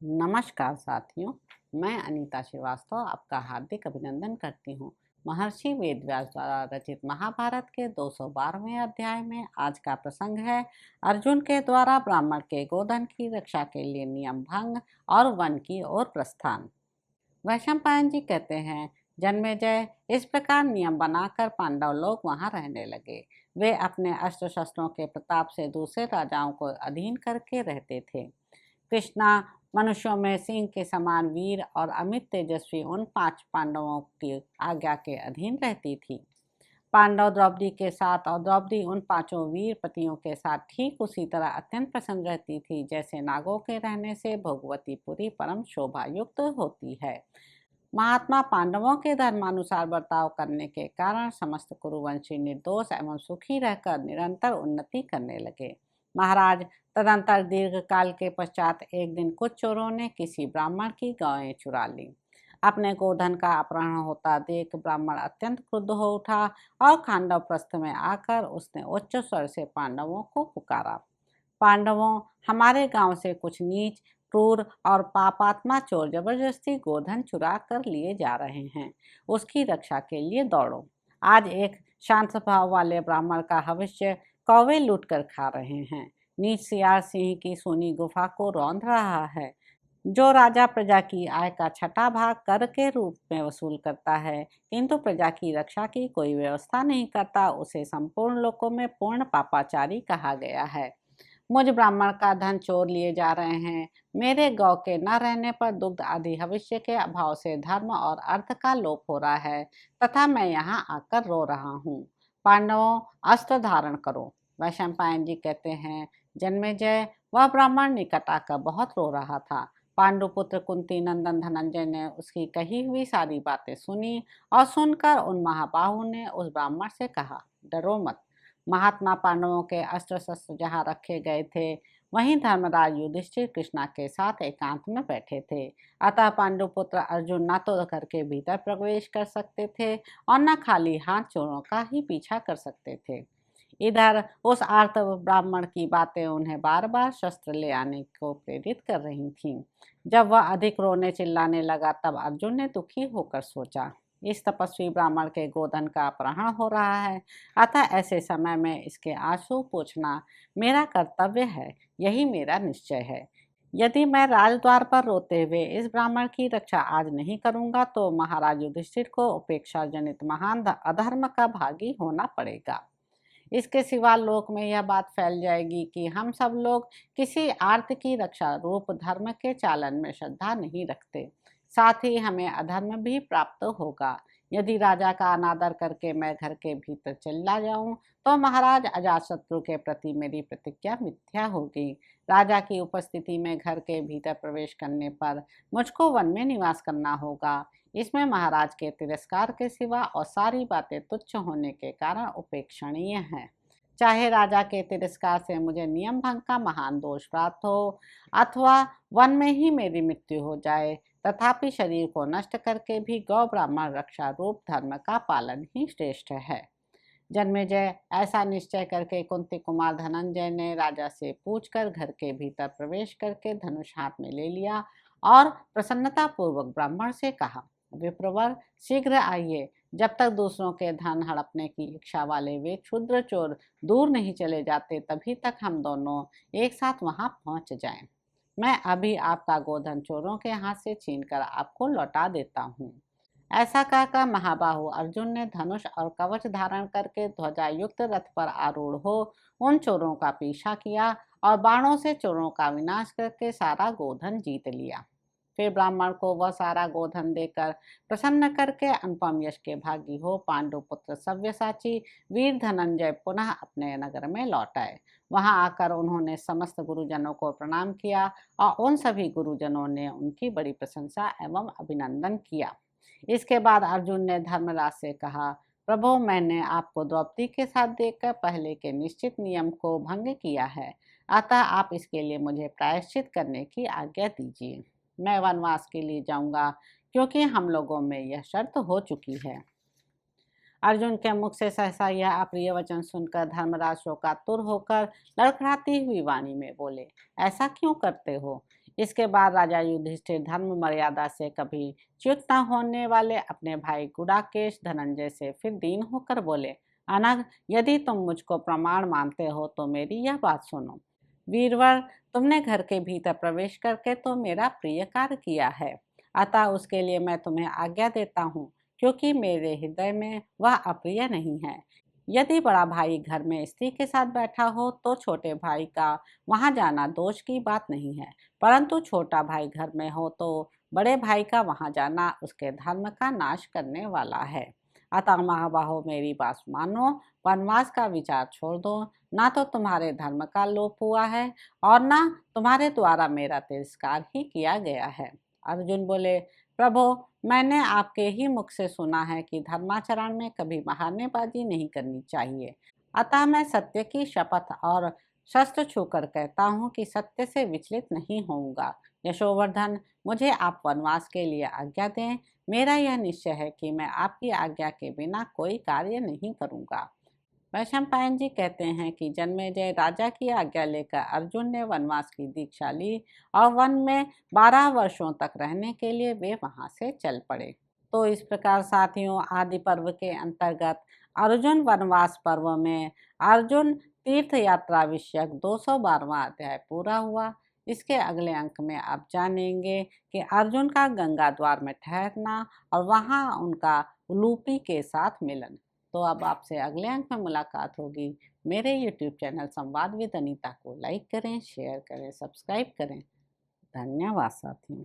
नमस्कार साथियों, मैं अनीता श्रीवास्तव आपका हार्दिक अभिनंदन करती हूँ। महर्षि वेदव्यास द्वारा रचित महाभारत के 212वें अध्याय में आज का प्रसंग है अर्जुन के द्वारा ब्राह्मण के गोधन की रक्षा के लिए नियम भंग और वन की ओर प्रस्थान। वैशंपायन जी कहते हैं, जन्मेजय इस प्रकार नियम बनाकर पांडव लोग वहां रहने लगे। वे अपने अस्त्र शस्त्रों के प्रताप से दूसरे राजाओं को अधीन करके रहते थे। कृष्णा मनुष्यों में सिंह के समान वीर और अमित तेजस्वी उन 5 पांडवों की आज्ञा के अधीन रहती थी। पांडव द्रौपदी के साथ और द्रौपदी उन 5 वीर पतियों के साथ ठीक उसी तरह अत्यंत प्रसन्न रहती थी जैसे नागों के रहने से भोगवतीपुरी परम शोभा युक्त होती है। महात्मा पांडवों के धर्मानुसार बर्ताव करने के कारण समस्त कुरुवंशी निर्दोष एवं सुखी रहकर निरंतर उन्नति करने लगे। महाराज, तदंतर दीर्घ काल के पश्चात एक दिन कुछ चोरों ने किसी ब्राह्मण की गायें चुरा ली। अपने गोधन का अपहरण होता देख ब्राह्मण अत्यंत क्रुद्ध हो उठा और खांडव प्रस्थ में आकर उसने उच्च स्वर से पांडवों को पुकारा। पांडवों, हमारे गांव से कुछ नीच, क्रूर और पापात्मा चोर जबरदस्ती गोधन चुरा कर लिए जा रहे हैं। उसकी रक्षा के लिए दौड़ो। आज एक शांत स्वभाव वाले ब्राह्मण का भविष्य कौवे लूट कर खा रहे हैं। नीच सियार सिंह की सोनी गुफा को रौंद रहा है। जो राजा प्रजा की आय का 6ठा भाग कर के रूप में वसूल करता है किंतु प्रजा की रक्षा की कोई व्यवस्था नहीं करता, उसे संपूर्ण लोकों में पूर्ण पापाचारी कहा गया है। मुझ ब्राह्मण का धन चोर लिए जा रहे हैं। मेरे गौ के न रहने पर दुग्ध आदि भविष्य के अभाव से धर्म और अर्थ का लोप हो रहा है तथा मैं यहाँ आकर रो रहा हूँ। पांडवों, अस्त्र धारण करो। वैशंपायन जी कहते हैं, जन्मेजय वह ब्राह्मण निकट आकर बहुत रो रहा था। पांडुपुत्र कुंती नंदन धनंजय ने उसकी कही हुई सारी बातें सुनी और सुनकर उन महाबाहु ने उस ब्राह्मण से कहा, डरो मत। महात्मा पांडवों के अस्त्र शस्त्र जहाँ रखे गए थे वहीं धर्मराज युधिष्ठिर कृष्णा के साथ एकांत में बैठे थे। अतः पांडुपुत्र अर्जुन न तो घर के भीतर प्रवेश कर सकते थे और न खाली हाथ चोरों का ही पीछा कर सकते थे। इधर उस आर्त ब्राह्मण की बातें उन्हें बार बार शस्त्र ले आने को प्रेरित कर रही थीं। जब वह अधिक रोने चिल्लाने लगा तब अर्जुन ने दुखी होकर सोचा, इस तपस्वी ब्राह्मण के गोधन का अपहरण हो रहा है, अतः ऐसे समय में इसके आंसू पोंछना मेरा कर्तव्य है, यही मेरा निश्चय है। यदि मैं राजद्वार पर रोते हुए इस ब्राह्मण की रक्षा आज नहीं करूंगा तो महाराज युधिष्ठिर को उपेक्षा जनित महान अधर्म का भागी होना पड़ेगा। इसके सिवा लोक में यह बात फैल जाएगी कि हम सब लोग किसी आर्त की रक्षा रूप धर्म के चालन में श्रद्धा नहीं रखते। साथ ही हमें अधर्म भी प्राप्त होगा। यदि राजा का अनादर करके मैं घर के भीतर चला जाऊं तो महाराज अजातशत्रु के प्रति मेरी प्रतिज्ञा मिथ्या होगी। राजा की उपस्थिति में घर के भीतर प्रवेश करने पर मुझको वन में निवास करना होगा। इसमें महाराज के तिरस्कार के सिवा और सारी बातें तुच्छ होने के कारण उपेक्षणीय हैं। चाहे राजा के तिरस्कार से मुझे नियम भंग का महान दोष प्राप्त हो अथवा वन में ही मेरी मृत्यु हो जाए, तथापि शरीर को नष्ट करके भी गौ ब्राह्मण रक्षा रूप धर्म का पालन ही श्रेष्ठ है। जन्मेजय, ऐसा निश्चय करके कुंती कुमार धनंजय ने राजा से पूछकर घर के भीतर प्रवेश करके धनुष हाथ में ले लिया और प्रसन्नता पूर्वक ब्राह्मण से कहा, विप्रवर, शीघ्र आइए। जब तक दूसरों के धन हड़पने की इच्छा वाले वे क्षुद्र चोर दूर नहीं चले जाते तभी तक हम दोनों एक साथ वहां पहुंच जाएं। मैं अभी आपका गोधन चोरों के हाथ से छीनकर आपको लौटा देता हूँ। ऐसा कहकर महाबाहु अर्जुन ने धनुष और कवच धारण करके ध्वजा युक्त रथ पर आरूढ़ हो उन चोरों का पीछा किया और बाणों से चोरों का विनाश करके सारा गोधन जीत लिया। फिर ब्राह्मण को वह सारा गोधन देकर प्रसन्न करके अनुपम यश के भागी हो पांडुपुत्र सव्यसाची वीर धनंजय पुनः अपने नगर में लौट आए। वहां आकर उन्होंने समस्त गुरुजनों को प्रणाम किया और उन सभी गुरुजनों ने उनकी बड़ी प्रशंसा एवं अभिनंदन किया। इसके बाद अर्जुन ने धर्मराज से कहा, प्रभु, मैंने आपको द्रौपदी के साथ देखकर पहले के निश्चित नियम को भंग किया है, अतः आप इसके लिए मुझे प्रायश्चित करने की आज्ञा दीजिए। मैं वनवास के लिए जाऊंगा क्योंकि हम लोगों में यह शर्त हो चुकी है। अर्जुन के मुख से सहसा यह अप्रिय वचन सुनकर धर्मराज शोकातुर होकर लड़खड़ाती हुई वाणी में बोले, ऐसा क्यों करते हो? इसके बाद राजा युधिष्ठिर धर्म मर्यादा से कभी च्युत न होने वाले अपने भाई गुडाकेश धनंजय से फिर दीन होकर बोले, अनग, यदि तुम मुझको प्रमाण मानते हो तो मेरी यह बात सुनो। वीरवर, तुमने घर के भीतर प्रवेश करके तो मेरा प्रिय कार्य किया है, अतः उसके लिए मैं तुम्हें आज्ञा देता हूँ, क्योंकि मेरे हृदय में वह अप्रिय नहीं है। यदि बड़ा भाई घर में स्त्री के साथ बैठा हो तो छोटे भाई का वहां जाना दोष की बात नहीं है, परंतु छोटा भाई घर में हो तो बड़े भाई का वहां जाना उसके धर्म का नाश करने वाला है। अतः महाबाहो, मेरी बात मानो, वनवास का विचार छोड़ दो। ना तो तुम्हारे धर्म का लोप हुआ है और ना तुम्हारे द्वारा मेरा तिरस्कार ही किया गया है। अर्जुन बोले, प्रभो, मैंने आपके ही मुख से सुना है कि धर्माचरण में कभी बहानेबाजी नहीं करनी चाहिए, अतः मैं सत्य की शपथ और शस्त्र छूकर कहता हूँ कि सत्य से विचलित नहीं होऊंगा। यशोवर्धन, मुझे आप वनवास के लिए आज्ञा दें। मेरा यह निश्चय है कि मैं आपकी आज्ञा के बिना कोई कार्य नहीं करूँगा। वैशंपायन जी कहते हैं कि जन्मेजय राजा की आज्ञा लेकर अर्जुन ने वनवास की दीक्षा ली और वन में 12 वर्षों तक रहने के लिए वे वहां से चल पड़े। तो इस प्रकार साथियों, आदि पर्व के अंतर्गत अर्जुन वनवास पर्व में अर्जुन तीर्थ यात्रा विषयक 212वां अध्याय पूरा हुआ। इसके अगले अंक में आप जानेंगे कि अर्जुन का गंगा द्वार में ठहरना और वहां उनका उलूपी के साथ मिलन। तो अब आपसे अगले अंक में मुलाकात होगी। मेरे YouTube चैनल संवाद विद अनीता को लाइक करें, शेयर करें, सब्सक्राइब करें। धन्यवाद साथियों।